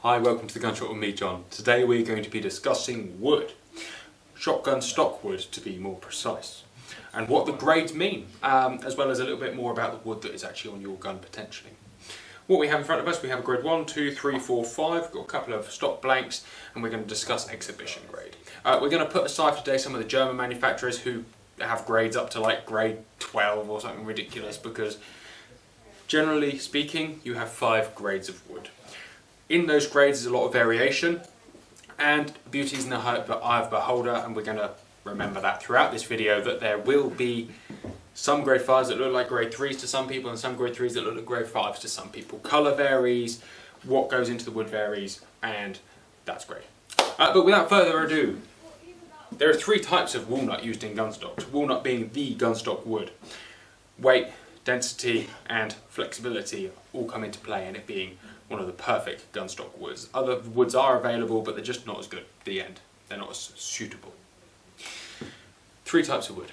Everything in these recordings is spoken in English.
Hi, welcome to the Gun Shop with me, John. Today we're going to be discussing wood. Shotgun stock wood, to be more precise. And what the grades mean, as well as a little bit more about the wood that is actually on your gun potentially. What we have in front of us, we have a grade 1, 2, 3, 4, 5, we've got a couple of stock blanks, and we're going to discuss exhibition grade. We're going to put aside today some of the German manufacturers who have grades up to like grade 12 or something ridiculous, because generally speaking, you have 5 grades of wood. In those grades is a lot of variation, and beauty is in the eye of the beholder, and we're going to remember that throughout this video, that there will be some grade 5s that look like grade 3s to some people and some grade 3s that look like grade 5s to some people. Colour varies, what goes into the wood varies, and that's great. But without further ado, there are 3 types of walnut used in gun stocks, walnut being the gun stock wood. Weight, density and flexibility all come into play in it being one of the perfect gun stock woods. Other woods are available, but they're just not as good. The end. They're not as suitable. 3 types of wood.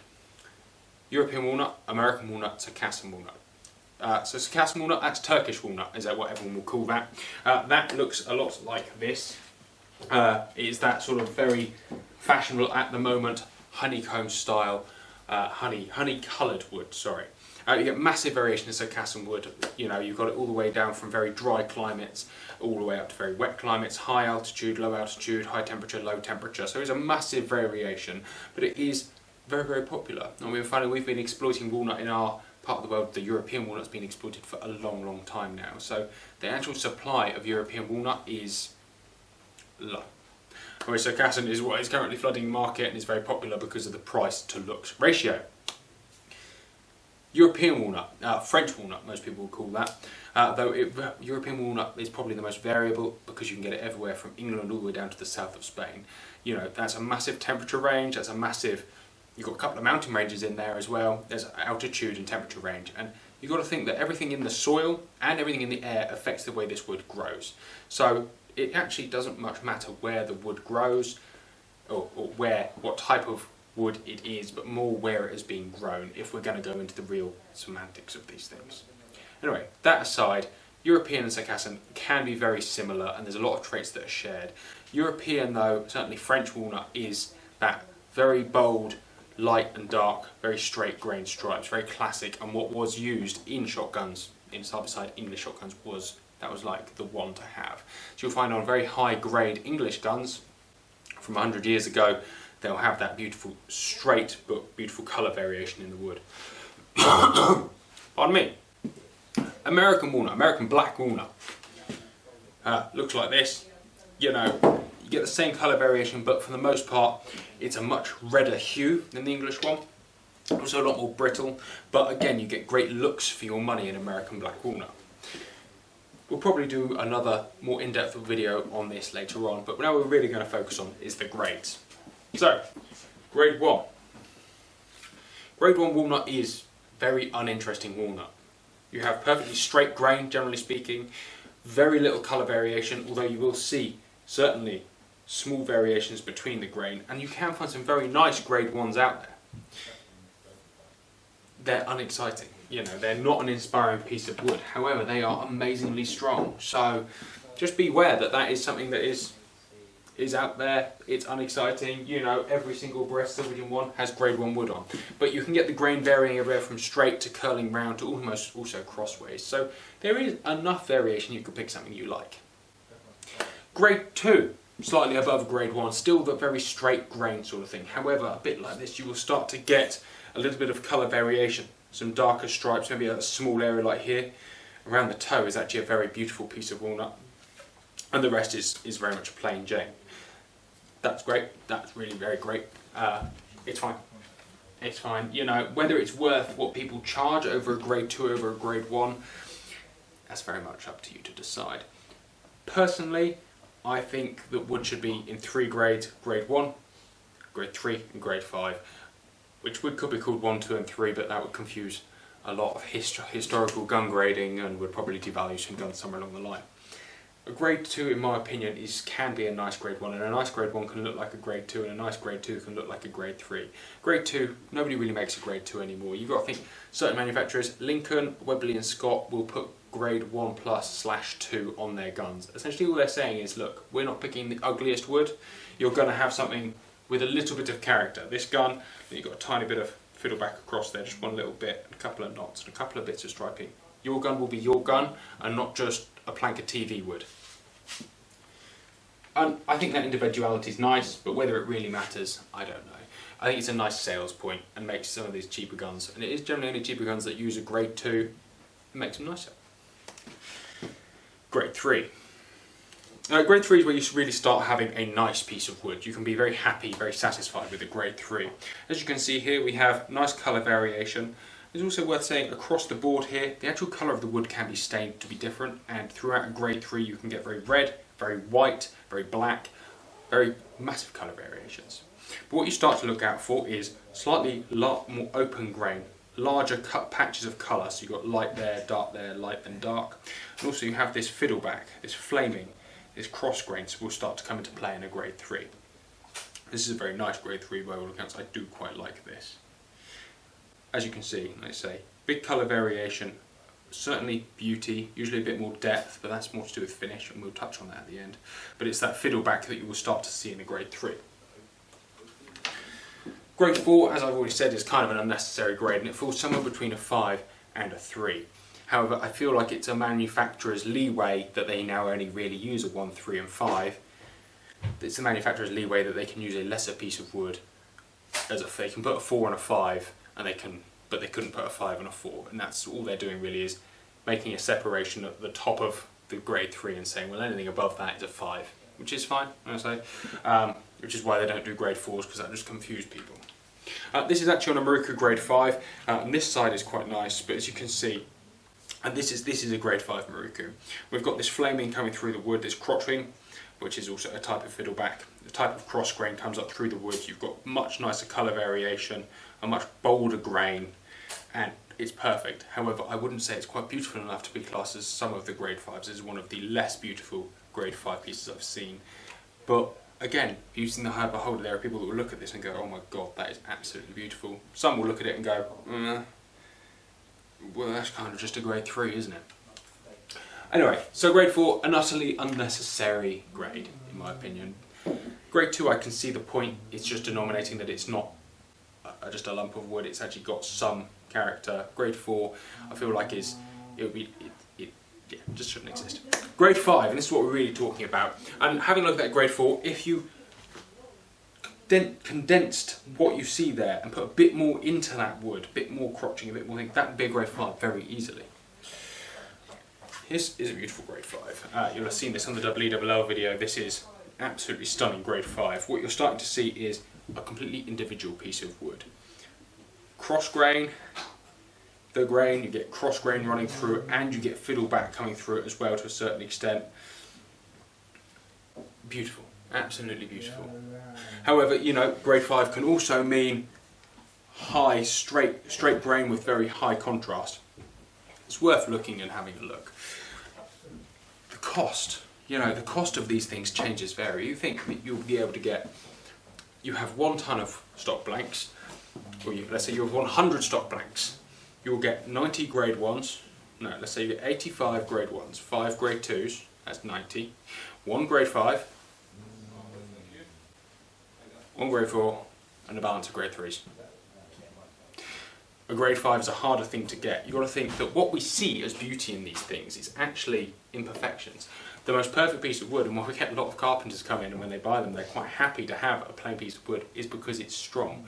European walnut, American walnut, Circassian walnut. So Circassian walnut, that's Turkish walnut, is that what everyone will call that. That looks a lot like this. It's that sort of very fashionable at the moment honeycomb style, honey coloured wood, sorry. You get massive variation in Circassian wood. You know, you've got it all the way down from very dry climates all the way up to very wet climates, high altitude, low altitude, high temperature, low temperature. So it's a massive variation, but it is very, very popular. And we've been exploiting walnut in our part of the world. The European walnut's been exploited for a long, long time now. So the actual supply of European walnut is low. Whereas Circassian is what is currently flooding the market and is very popular because of the price to looks ratio. European walnut, French walnut most people would call that, European walnut is probably the most variable because you can get it everywhere from England all the way down to the south of Spain. You know, that's a massive temperature range, that's a massive, you've got a couple of mountain ranges in there as well, there's altitude and temperature range, and you've got to think that everything in the soil and everything in the air affects the way this wood grows. So it actually doesn't much matter where the wood grows or what type of wood it is, but more where it has been grown, if we're going to go into the real semantics of these things. Anyway, that aside, European and Circassian can be very similar, and there's a lot of traits that are shared. European, though, certainly French walnut, is that very bold, light and dark, very straight grain stripes, very classic, and what was used in shotguns, in side-by-side English shotguns, was like the one to have. So you'll find on very high grade English guns from 100 years ago, they'll have that beautiful straight but beautiful colour variation in the wood. Pardon me. American walnut, American black walnut, looks like this. You know, you get the same colour variation, but for the most part it's a much redder hue than the English one. Also a lot more brittle, but again you get great looks for your money in American black walnut. We'll probably do another more in-depth video on this later on, but now we're really going to focus on is the grades. So, grade 1. Grade 1 walnut is very uninteresting walnut. You have perfectly straight grain, generally speaking, very little colour variation, although you will see certainly small variations between the grain, and you can find some very nice grade 1s out there. They're unexciting, you know, they're not an inspiring piece of wood, however they are amazingly strong, so just beware that that is something that is out there, it's unexciting. You know, every single Brest Silverton 1 has grade 1 wood on, but you can get the grain varying everywhere from straight to curling round to almost also crossways, so there is enough variation you could pick something you like. Grade 2, slightly above grade 1, still the very straight grain sort of thing, however a bit like this you will start to get a little bit of colour variation, some darker stripes, maybe a small area like here around the toe is actually a very beautiful piece of walnut, and the rest is very much a plain Jane. That's great, that's really very great. It's fine. It's fine. You know, whether it's worth what people charge over a grade 2 over a grade 1, that's very much up to you to decide. Personally, I think that wood should be in 3 grades, grade 1, grade 3 and grade 5, which could be called 1, 2 and 3, but that would confuse a lot of historical gun grading and would probably devalue some guns somewhere along the line. A grade 2, in my opinion, can be a nice grade 1, and a nice grade 1 can look like a grade 2, and a nice grade 2 can look like a grade 3. Grade 2, nobody really makes a grade 2 anymore. You've got to think, certain manufacturers, Lincoln, Webley and Scott, will put grade 1+/2 on their guns. Essentially all they're saying is, look, we're not picking the ugliest wood, you're going to have something with a little bit of character. This gun, you've got a tiny bit of fiddleback across there, just one little bit, a couple of knots, and a couple of bits of striping. Your gun will be your gun, and not just a plank of TV wood. And I think that individuality is nice, but whether it really matters, I don't know. I think it's a nice sales point and makes some of these cheaper guns, and it is generally only cheaper guns that use a grade 2, it makes them nicer. Grade 3. Grade 3 is where you really start having a nice piece of wood. You can be very happy, very satisfied with a grade 3. As you can see here, we have nice colour variation. It's also worth saying across the board here, the actual colour of the wood can be stained to be different, and throughout a grade 3 you can get very red, very white, very black, very massive colour variations. But what you start to look out for is slightly more open grain, larger cut patches of colour, so you've got light there, light then dark. And also you have this fiddleback, this flaming, this cross grains will start to come into play in a grade 3. This is a very nice grade 3 by all accounts. I do quite like this. As you can see, let's say, big colour variation, certainly beauty, usually a bit more depth, but that's more to do with finish, and we'll touch on that at the end. But it's that fiddleback that you will start to see in a grade 3. Grade 4, as I've already said, is kind of an unnecessary grade, and it falls somewhere between a 5 and a 3. However, I feel like it's a manufacturer's leeway that they now only really use a 1, 3 and 5. It's a manufacturer's leeway that they can use a lesser piece of wood, they can put a 4 and a 5, but they couldn't put a 5 and a 4, and that's all they're doing really, is making a separation at the top of the grade 3 and saying, well, anything above that is a 5, which is fine, I say, which is why they don't do grade 4s, because that just confused people. This is actually on a Maruku grade 5, and this side is quite nice, but as you can see, and this is a grade 5 Maruku. We've got this flaming coming through the wood, this crotching, which is also a type of fiddleback. The type of cross grain comes up through the wood. You've got much nicer colour variation, a much bolder grain, and it's perfect. However, I wouldn't say it's quite beautiful enough to be classed as some of the grade 5s. This is one of the less beautiful grade 5 pieces I've seen. But again, using the eye of the beholder, there are people that will look at this and go, oh my god, that is absolutely beautiful. Some will look at it and go, well, that's kind of just a grade 3, isn't it? Anyway, so grade 4, an utterly unnecessary grade, in my opinion. Grade 2, I can see the point. It's just denominating that it's not just a lump of wood, it's actually got some character. Grade 4, I feel like just shouldn't exist. Grade 5, and this is what we're really talking about. And having looked at grade 4, if you condensed what you see there and put a bit more into that wood, a bit more crotching, a bit more thing, that would be a grade 5 very easily. This is a beautiful grade 5. You'll have seen this on the EELL video. This is absolutely stunning grade 5. What you're starting to see is a completely individual piece of wood. Cross grain, the grain, you get cross grain running through it, and you get fiddleback coming through it as well to a certain extent. Beautiful, absolutely beautiful. However, you know, grade 5 can also mean high, straight grain with very high contrast. It's worth looking and having a look. The cost, the cost of these things changes vary. You think that you'll be able to get, you have 1 ton of stock blanks, or let's say you have 100 stock blanks, you'll get 90 grade 1s, no, let's say you get 85 grade 1s, 5 grade 2s, that's 90, 1 grade 5, 1 grade 4, and a balance of grade 3s. A grade 5 is a harder thing to get. You've got to think that what we see as beauty in these things is actually imperfections. The most perfect piece of wood, and why we get a lot of carpenters come in and when they buy them they're quite happy to have a plain piece of wood, is because it's strong.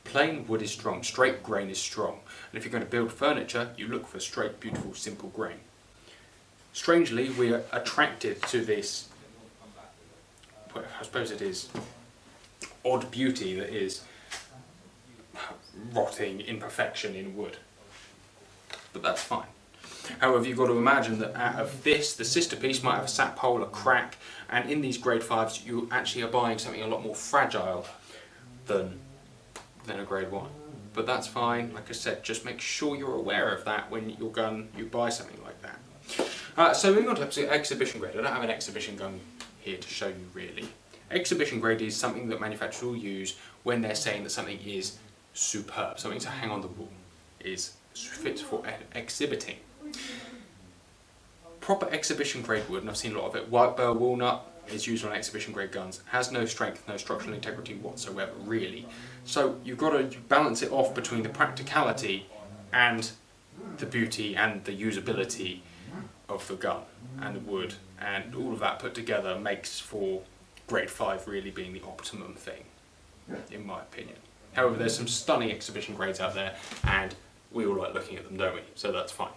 Plain wood is strong, straight grain is strong. And if you're going to build furniture, you look for straight, beautiful, simple grain. Strangely, we are attracted to this, I suppose it is, odd beauty that is rotting imperfection in wood. But that's fine. However, you've got to imagine that out of this, the sister piece might have a sap hole, a crack, and in these grade 5s you actually are buying something a lot more fragile than a grade 1. But that's fine, like I said, just make sure you're aware of that when you buy something like that. So moving on to exhibition grade. I don't have an exhibition gun here to show you really. Exhibition grade is something that manufacturers will use when they're saying that something is superb, something to hang on the wall, is fit for exhibiting. Proper exhibition grade wood, and I've seen a lot of it, white burr walnut is used on exhibition grade guns, has no strength, no structural integrity whatsoever really. So you've got to balance it off between the practicality and the beauty and the usability of the gun and the wood, and all of that put together makes for grade 5 really being the optimum thing, in my opinion. However, there's some stunning exhibition grades out there, and we all like looking at them, don't we? So that's fine.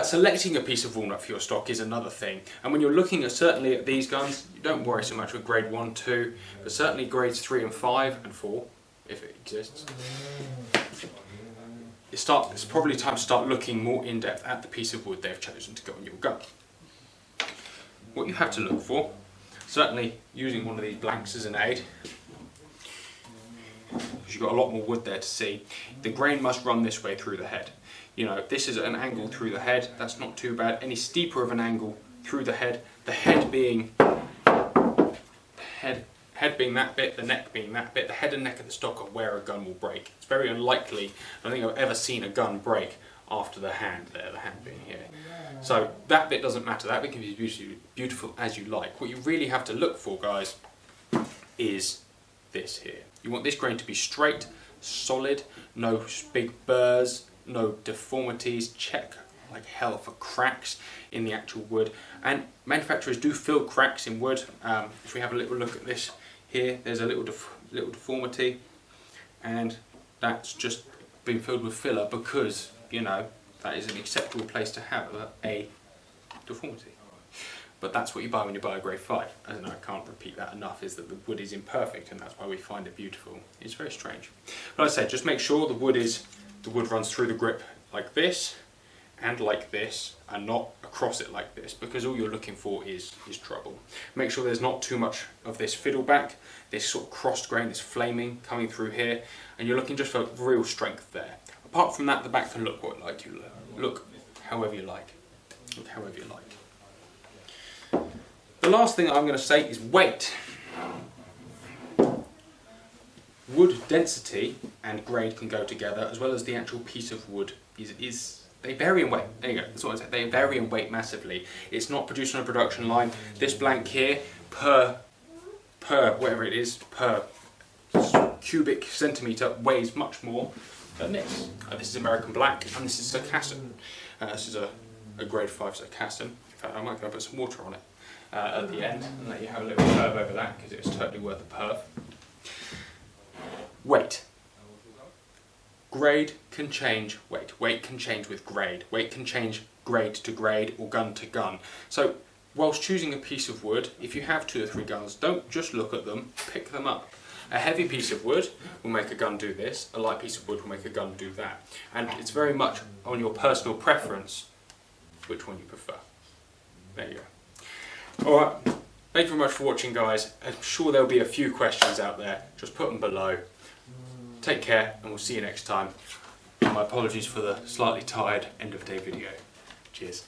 Selecting a piece of walnut for your stock is another thing, and when you're looking at certainly at these guns, you don't worry so much with grade 1, 2, but certainly grades 3 and 5 and 4, if it exists. It's probably time to start looking more in depth at the piece of wood they've chosen to go on your gun. What you have to look for, certainly using one of these blanks as an aid, because you've got a lot more wood there to see, the grain must run this way through the head. You know, if this is an angle through the head, that's not too bad. Any steeper of an angle through the head being being that bit, the neck being that bit, the head and neck of the stock are where a gun will break. It's very unlikely, I don't think I've ever seen a gun break after the hand there, the hand being here. So that bit doesn't matter, that bit can be beautiful as you like. What you really have to look for, guys, is this here. You want this grain to be straight, solid, no big burrs, no deformities. Check like hell for cracks in the actual wood, and manufacturers do fill cracks in wood. If we have a little look at this here, there's a little deformity, and that's just been filled with filler because, you know, that is an acceptable place to have a deformity. But that's what you buy when you buy a grade 5, and I can't repeat that enough, is that the wood is imperfect, and that's why we find it beautiful. It's very strange. But like I said, just make sure the wood runs through the grip like this and like this, and not across it like this, because all you're looking for is trouble. Make sure there's not too much of this fiddleback, this sort of crossed grain, this flaming coming through here, and you're looking just for real strength there. Apart from that, the back can look what like you look however you like. Look however you like. The last thing I'm going to say is weight. Wood density and grade can go together, as well as the actual piece of wood they vary in weight. There you go, that's what I said. They vary in weight massively. It's not produced on a production line. This blank here, per whatever it is, per cubic centimetre, weighs much more than this. This is American Black, and this is Circassian. This is a grade 5 Circassian. In fact, I might go put some water on it at the end and let you have a little perv over that, because it's totally worth a perv. Weight. Grade can change weight. Weight can change with grade. Weight can change grade to grade or gun to gun. So whilst choosing a piece of wood, if you have 2 or 3 guns, don't just look at them, pick them up. A heavy piece of wood will make a gun do this, a light piece of wood will make a gun do that. And it's very much on your personal preference which one you prefer. There you go. Alright, thank you very much for watching, guys. I'm sure there'll be a few questions out there. Just put them below. Take care, and we'll see you next time. And my apologies for the slightly tired end of day video. Cheers.